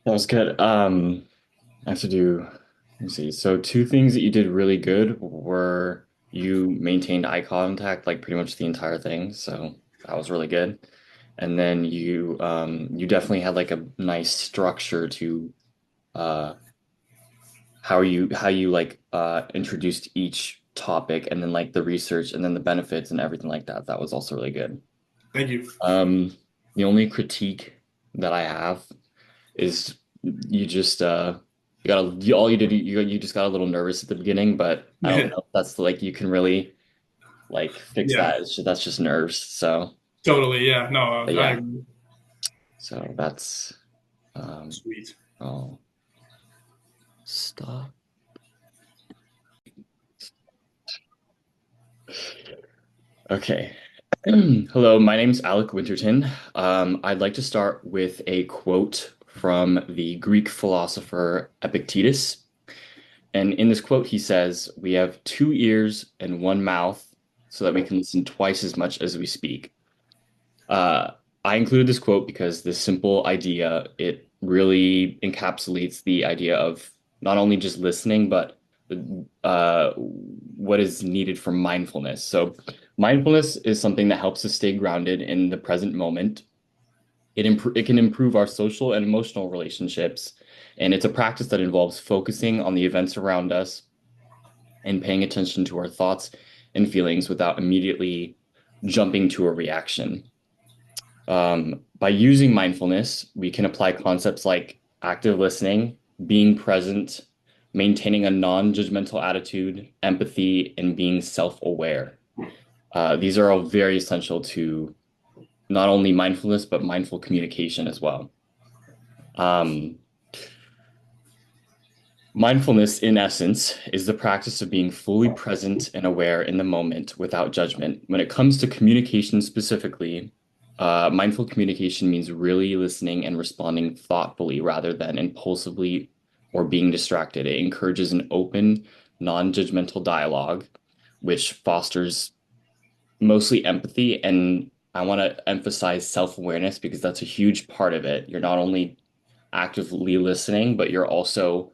That was good. I have to do, let me see. So two things that you did really good were you maintained eye contact like pretty much the entire thing. So that was really good. And then you definitely had like a nice structure to uh how you like introduced each topic and then like the research and then the benefits and everything like that. That was also really good. Thank you. Um, the only critique that I have is you just all you did you just got a little nervous at the beginning, but I don't know if that's like you can really like fix Yeah, that. That's just nerves. So, totally. Yeah, no, but I yeah, agree. so that's um Sweet. oh stop. Okay. Hello, my name's Alec Winterton. I'd like to start with a quote from the Greek philosopher Epictetus. And in this quote, he says, "We have two ears and one mouth so that we can listen twice as much as we speak." Uh, I included this quote because this simple idea, it really encapsulates the idea of not only just listening, but what is needed for mindfulness. So, mindfulness is something that helps us stay grounded in the present moment. It can improve our social and emotional relationships, and it's a practice that involves focusing on the events around us and paying attention to our thoughts and feelings without immediately jumping to a reaction. By using mindfulness, we can apply concepts like active listening, being present, maintaining a non-judgmental attitude, empathy, and being self-aware. These are all very essential to not only mindfulness, but mindful communication as well. Um, Mindfulness, in essence, is the practice of being fully present and aware in the moment without judgment. When it comes to communication specifically, mindful communication means really listening and responding thoughtfully rather than impulsively or being distracted. It encourages an open, non-judgmental dialogue, which fosters mostly empathy. And I want to emphasize self-awareness because that's a huge part of it. You're not only actively listening, but you're also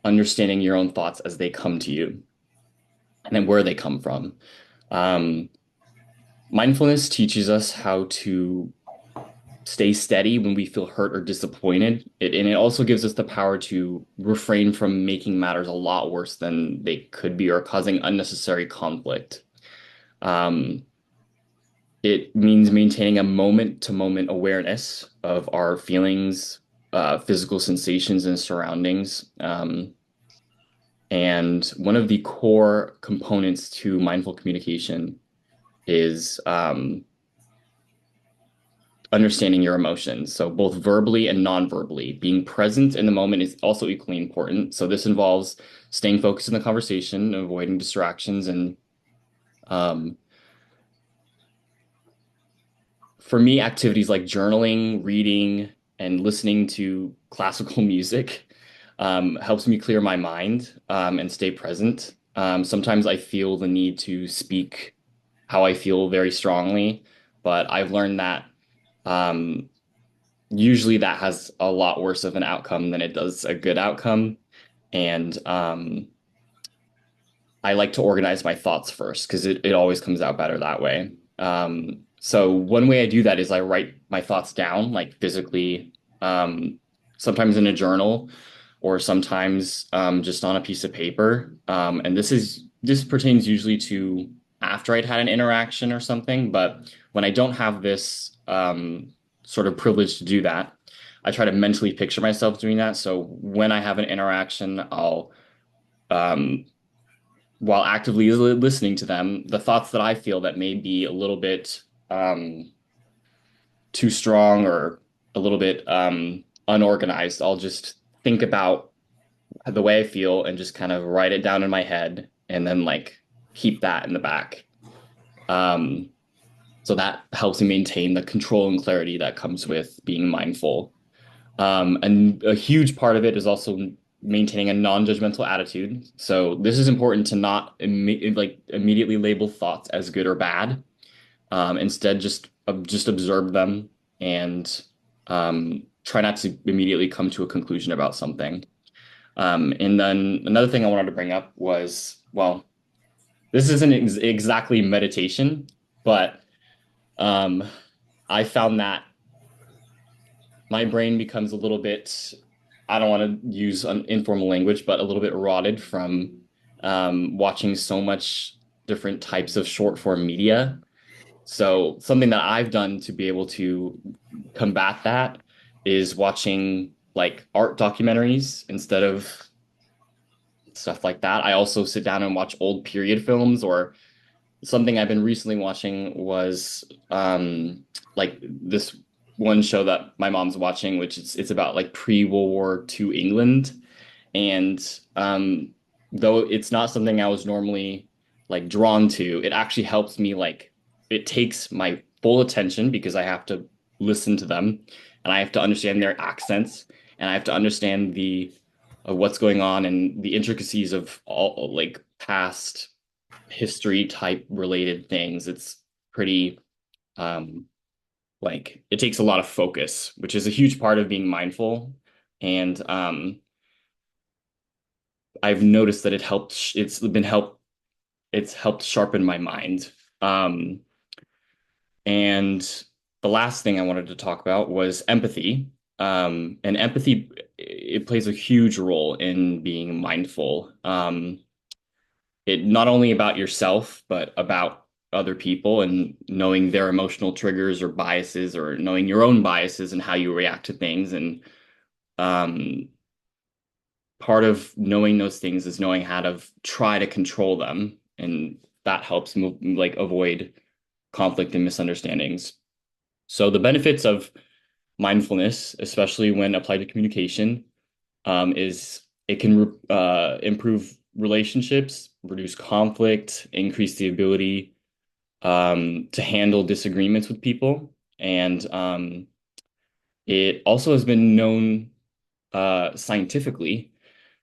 understanding your own thoughts as they come to you and then where they come from. Um, Mindfulness teaches us how to stay steady when we feel hurt or disappointed. And it also gives us the power to refrain from making matters a lot worse than they could be or causing unnecessary conflict. Um, it means maintaining a moment to moment awareness of our feelings, physical sensations, and surroundings. And one of the core components to mindful communication is understanding your emotions. So, both verbally and non-verbally, being present in the moment is also equally important. So, this involves staying focused in the conversation, avoiding distractions. And um, for me, activities like journaling, reading, and listening to classical music helps me clear my mind and stay present. Sometimes I feel the need to speak how I feel very strongly, but I've learned that um, usually that has a lot worse of an outcome than it does a good outcome. And I like to organize my thoughts first because it always comes out better that way. So one way I do that is I write my thoughts down, like physically, sometimes in a journal or sometimes just on a piece of paper. And this pertains usually to after I'd had an interaction or something. But when I don't have this sort of privilege to do that, I try to mentally picture myself doing that. So when I have an interaction, I'll um, while actively listening to them, the thoughts that I feel that may be a little bit too strong or a little bit unorganized, I'll just think about the way I feel and just kind of write it down in my head and then like keep that in the back. Um, so that helps me maintain the control and clarity that comes with being mindful. And a huge part of it is also maintaining a non-judgmental attitude. So this is important to not immediately label thoughts as good or bad. Instead, just observe them and try not to immediately come to a conclusion about something. And then another thing I wanted to bring up was, well, this isn't exactly meditation, but um, I found that my brain becomes a little bit, I don't want to use an informal language, but a little bit rotted from watching so much different types of short form media. So something that I've done to be able to combat that is watching like art documentaries instead of stuff like that. I also sit down and watch old period films, or something I've been recently watching was like this one show that my mom's watching, which it's about like pre-World War II England. And though it's not something I was normally like drawn to, it actually helps me like it takes my full attention because I have to listen to them and I have to understand their accents and I have to understand the of what's going on and the intricacies of all like past history type related things. It's pretty um like it takes a lot of focus, which is a huge part of being mindful. And I've noticed that it's helped sharpen my mind. Um and the last thing I wanted to talk about was empathy. And empathy, it plays a huge role in being mindful. It not only about yourself, but about other people and knowing their emotional triggers or biases, or knowing your own biases and how you react to things. And um, part of knowing those things is knowing how to try to control them, and that helps move, like avoid conflict and misunderstandings. So the benefits of mindfulness, especially when applied to communication, is it can improve relationships, reduce conflict, increase the ability to handle disagreements with people. And it also has been known scientifically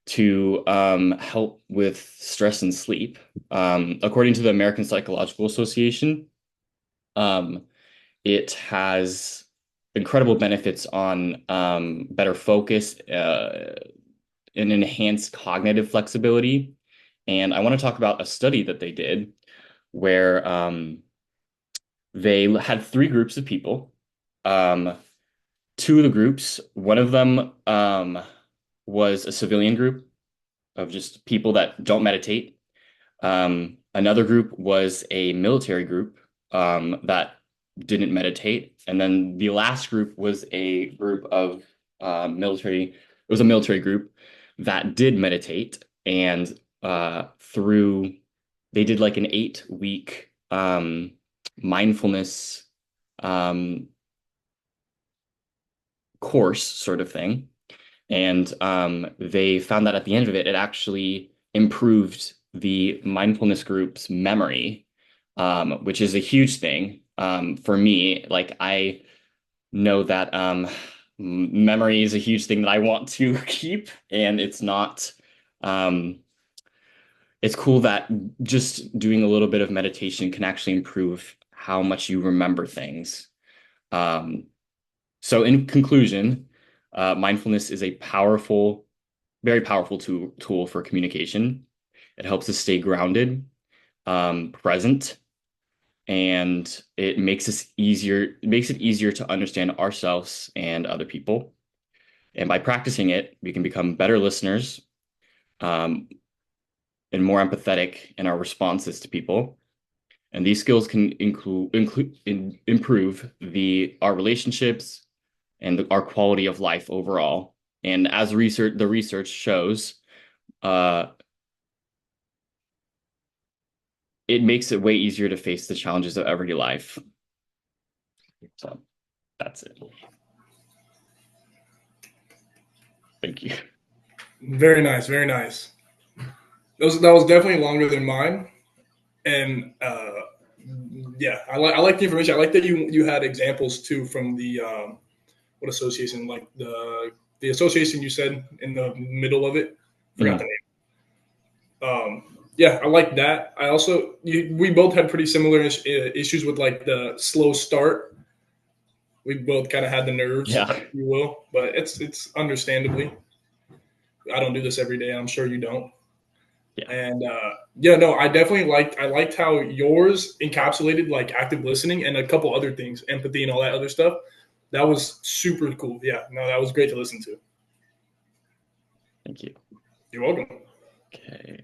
to help with stress and sleep. According to the American Psychological Association, um, it has incredible benefits on better focus, and enhanced cognitive flexibility. And I want to talk about a study that they did where they had three groups of people. Um, two of the groups, one of them was a civilian group of just people that don't meditate. Another group was a military group that didn't meditate. And then the last group was a group of military, it was a military group that did meditate. And through, they did like an 8 week mindfulness um, course sort of thing. And they found that at the end of it, it actually improved the mindfulness group's memory, which is a huge thing for me. Like I know that memory is a huge thing that I want to keep, and it's not. It's cool that just doing a little bit of meditation can actually improve how much you remember things. Um, so, in conclusion, mindfulness is a powerful, very powerful tool for communication. It helps us stay grounded, present, and it makes it makes it easier to understand ourselves and other people. And by practicing it, we can become better listeners, um, and more empathetic in our responses to people. And these skills can improve our relationships and our quality of life overall. And as the research shows, uh, it makes it way easier to face the challenges of everyday life. So that's it. Thank you. Very nice, very nice. That was definitely longer than mine, and yeah, I like the information. I like that you had examples too from the what association, like the association you said in the middle of it. Forgot the Mhm. name. Yeah, I like that. I also we both had pretty similar issues with like the slow start. We both kind of had the nerves, Yeah. if you will, but it's understandably. I don't do this every day. I'm sure you don't. Yeah. And yeah, no, I liked how yours encapsulated like active listening and a couple other things, empathy and all that other stuff. That was super cool. Yeah, no, that was great to listen to. Thank you. You're welcome. Okay.